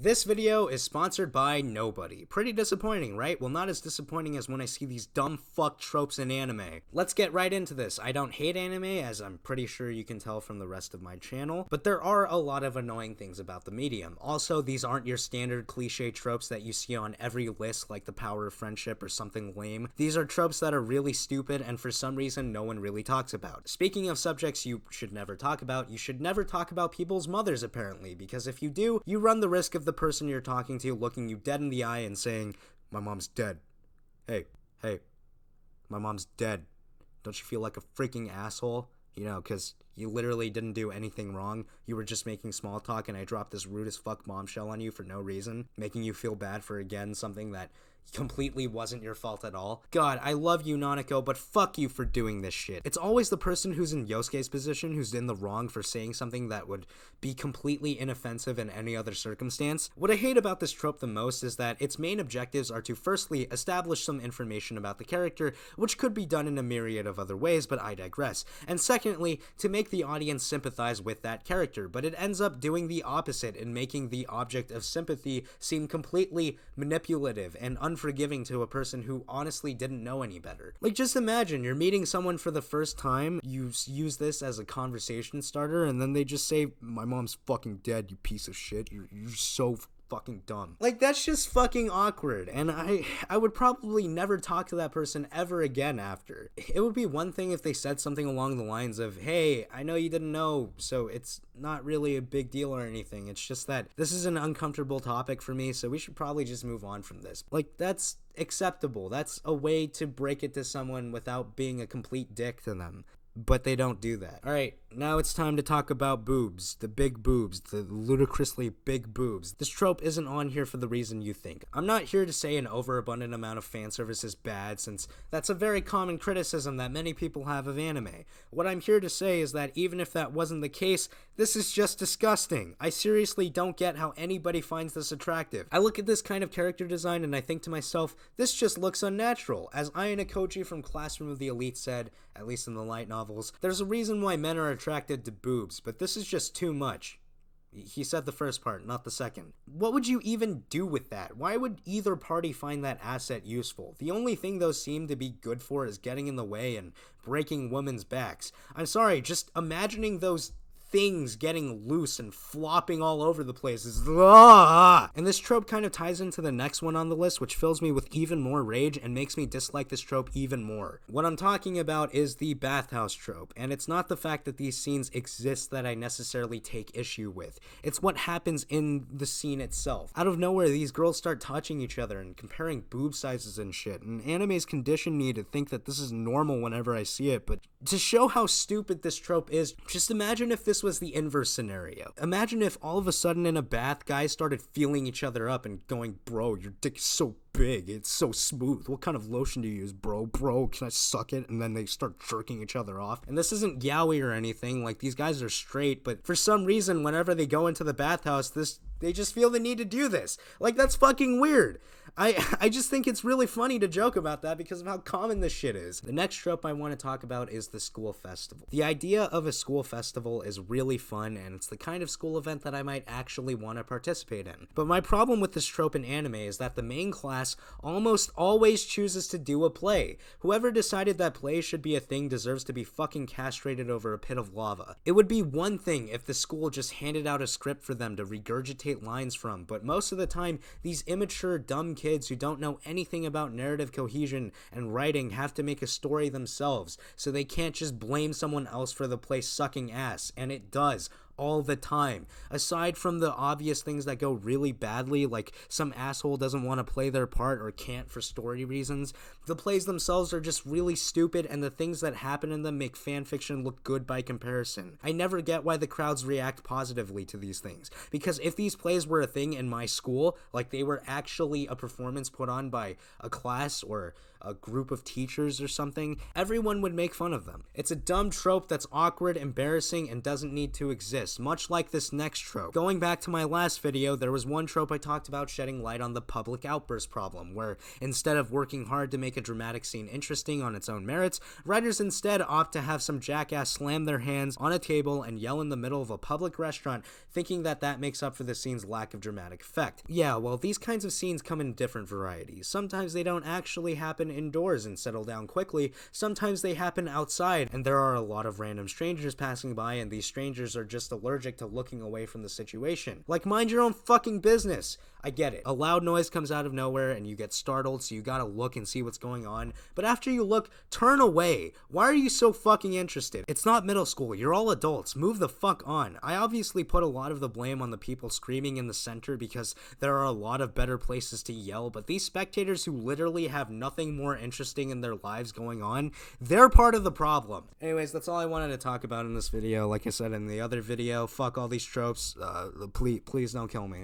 This video is sponsored by nobody. Pretty disappointing, right? Well, not as disappointing as when I see these dumb fuck tropes in anime. Let's get right into this. I don't hate anime, as I'm pretty sure you can tell from the rest of my channel, but there are a lot of annoying things about the medium. Also, these aren't your standard cliche tropes that you see on every list, like the power of friendship or something lame. These are tropes that are really stupid and for some reason no one really talks about. Speaking of subjects you should never talk about, you should never talk about people's mothers apparently, because if you do, you run the risk of the person you're talking to looking you dead in the eye and saying, "My mom's dead. Hey, my mom's dead. Don't you feel like a freaking asshole?" You know, because you literally didn't do anything wrong. You were just making small talk and I dropped this rude as fuck bombshell on you for no reason, making you feel bad for, again, something that completely wasn't your fault at all. God, I love you, Nanako, but fuck you for doing this shit. It's always the person who's in Yosuke's position who's in the wrong for saying something that would be completely inoffensive in any other circumstance. What I hate about this trope the most is that its main objectives are to firstly establish some information about the character, which could be done in a myriad of other ways, but I digress. And secondly, to make the audience sympathize with that character, but it ends up doing the opposite and making the object of sympathy seem completely manipulative and unforgiving to a person who honestly didn't know any better. Like, just imagine you're meeting someone for the first time, you use this as a conversation starter, and then they just say, "My mom's fucking dead, you piece of shit. You're so fucking dumb." Like, that's just fucking awkward, and I would probably never talk to that person ever again after. It would be one thing if they said something along the lines of, "Hey, I know you didn't know, so it's not really a big deal or anything. It's just that this is an uncomfortable topic for me, so we should probably just move on from this." Like, that's acceptable. That's a way to break it to someone without being a complete dick to them. But they don't do that. Alright, now it's time to talk about boobs. The big boobs. The ludicrously big boobs. This trope isn't on here for the reason you think. I'm not here to say an overabundant amount of fan service is bad, since that's a very common criticism that many people have of anime. What I'm here to say is that even if that wasn't the case, this is just disgusting. I seriously don't get how anybody finds this attractive. I look at this kind of character design and I think to myself, this just looks unnatural. As Ayano Koji from Classroom of the Elite said, at least in the light novels, there's a reason why men are attracted to boobs, but this is just too much. He said the first part, not the second. What would you even do with that? Why would either party find that asset useful? The only thing those seem to be good for is getting in the way and breaking women's backs. I'm sorry, just imagining those things getting loose and flopping all over the place is and this trope kind of ties into the next one on the list, which fills me with even more rage and makes me dislike this trope even more. What I'm talking about is the bathhouse trope, and it's not the fact that these scenes exist that I necessarily take issue with. It's what happens in the scene itself. Out of nowhere, these girls start touching each other and comparing boob sizes and shit, and anime's conditioned me to think that this is normal whenever I see it, but to show how stupid this trope is, just imagine if this was the inverse scenario. Imagine if all of a sudden in a bath, guys started feeling each other up and going, "Bro, your dick is so big, it's so smooth. What kind of lotion do you use, bro? Bro, can I suck it?" And then they start jerking each other off. And this isn't yaoi or anything, like, these guys are straight, but for some reason, whenever they go into the bathhouse, they just feel the need to do this. Like, that's fucking weird. I just think it's really funny to joke about that because of how common this shit is. The next trope I want to talk about is the school festival. The idea of a school festival is really fun, and it's the kind of school event that I might actually want to participate in. But my problem with this trope in anime is that the main class almost always chooses to do a play. Whoever decided that play should be a thing deserves to be fucking castrated over a pit of lava. It would be one thing if the school just handed out a script for them to regurgitate lines from, but most of the time, these immature, dumb kids who don't know anything about narrative cohesion and writing have to make a story themselves, so they can't just blame someone else for the play sucking ass, and it does. All the time. Aside from the obvious things that go really badly, like some asshole doesn't want to play their part or can't for story reasons, the plays themselves are just really stupid, and the things that happen in them make fanfiction look good by comparison. I never get why the crowds react positively to these things, because if these plays were a thing in my school, like they were actually a performance put on by a class or a group of teachers or something, everyone would make fun of them. It's a dumb trope that's awkward, embarrassing, and doesn't need to exist, much like this next trope. Going back to my last video, there was one trope I talked about shedding light on the public outburst problem, where instead of working hard to make a dramatic scene interesting on its own merits, writers instead opt to have some jackass slam their hands on a table and yell in the middle of a public restaurant, thinking that that makes up for the scene's lack of dramatic effect. Yeah, well, these kinds of scenes come in different varieties. Sometimes they don't actually happen indoors and settle down quickly, sometimes they happen outside, and there are a lot of random strangers passing by, and these strangers are just allergic to looking away from the situation. Like, mind your own fucking business. I get it. A loud noise comes out of nowhere and you get startled, so you gotta look and see what's going on. But after you look, turn away. Why are you so fucking interested? It's not middle school. You're all adults. Move the fuck on. I obviously put a lot of the blame on the people screaming in the center because there are a lot of better places to yell, but these spectators who literally have nothing more interesting in their lives going on, they're part of the problem. Anyways, that's all I wanted to talk about in this video. Like I said in the other video, fuck all these tropes. Please don't kill me.